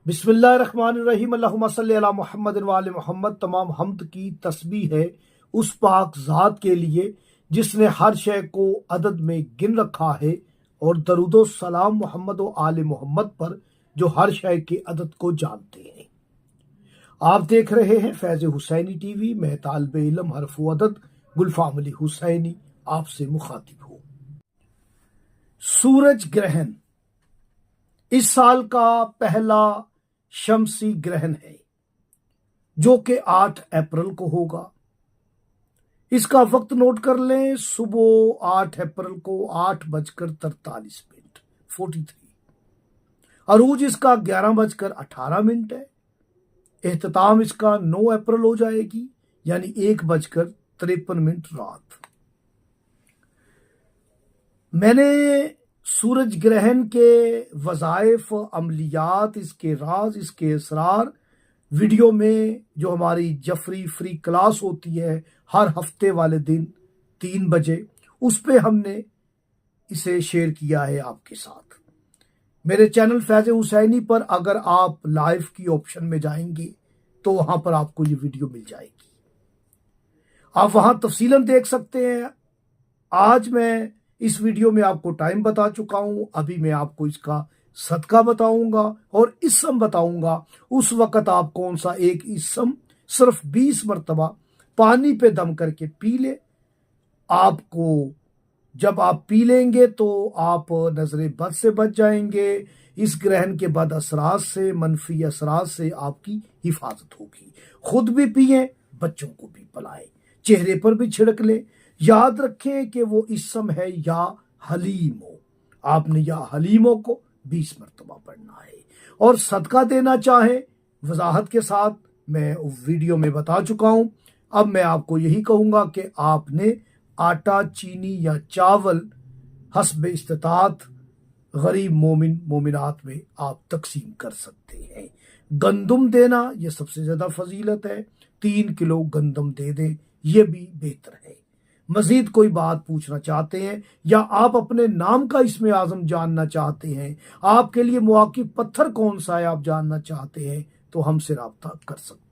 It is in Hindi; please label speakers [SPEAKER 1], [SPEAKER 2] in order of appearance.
[SPEAKER 1] बिस्मिल्लाहिर्रहमानिर्रहीम। अल्लाहुम्मा सल्ली अला मुहम्मद व आले मुहम्मद। तमाम हम्द की तस्बीह है उस पाक ज़ात के लिए जिसने हर शय को अदद में गिन रखा है, और दरूदो सलाम मोहम्मद व आले मोहम्मद पर जो हर शय के अदद को जानते हैं। आप देख रहे हैं फैज़ हुसैनी टीवी। मैं तालिबे इल्म हरफ व अदद गुलफाम अली हुसैनी आपसे मुखातिब हूँ। सूरज ग्रहण इस साल का पहला शमसी ग्रहण है, जो कि 8 अप्रैल को होगा। इसका वक्त नोट कर लें, सुबह 8 अप्रैल को 8:43 43। अरूज इसका 11:18 है। एहतताम इसका 9 अप्रैल हो जाएगी, यानी 1:53 रात। मैंने सूरज ग्रहण के वज़ाइफ, अमलियात, इसके राज, इसके असरार वीडियो में जो हमारी जफरी फ्री क्लास होती है हर हफ्ते वाले दिन 3 बजे, उस पे हमने इसे शेयर किया है आपके साथ। मेरे चैनल फैज़ हुसैनी पर अगर आप लाइव की ऑप्शन में जाएंगे तो वहां पर आपको ये वीडियो मिल जाएगी। आप वहां तफसीलन देख सकते हैं। आज मैं इस वीडियो में आपको टाइम बता चुका हूं, अभी मैं आपको इसका सदका बताऊंगा और इसम बताऊंगा। उस वक्त आप कौन सा एक इसम सिर्फ 20 मरतबा पानी पे दम करके पी ले। आपको जब आप पी लेंगे तो आप नजरे बद से बच जाएंगे। इस ग्रहण के बद असरात से, मनफी असरात से आपकी हिफाजत होगी। खुद भी पिए, बच्चों को भी पिलाएं, चेहरे पर भी छिड़क लें। याद रखें कि वो इसम है या हलीमो। आपने या हलीमो को 20 मरतबा पढ़ना है। और सदका देना चाहे वजाहत के साथ मैं वीडियो में बता चुका हूं। अब मैं आपको यही कहूंगा कि आपने आटा, चीनी या चावल हस्ब इस्तात गरीब मोमिन मोमिनात में आप तकसीम कर सकते हैं। गंदम देना यह सबसे ज्यादा फजीलत है। 3 किलो गंदम दे दें, यह भी बेहतर है। मजीद कोई बात पूछना चाहते हैं या आप अपने नाम का इस्म आज़म जानना चाहते हैं, आपके लिए मुआकिब पत्थर कौन सा है आप जानना चाहते हैं, तो हमसे राब्ता कर सकते हैं।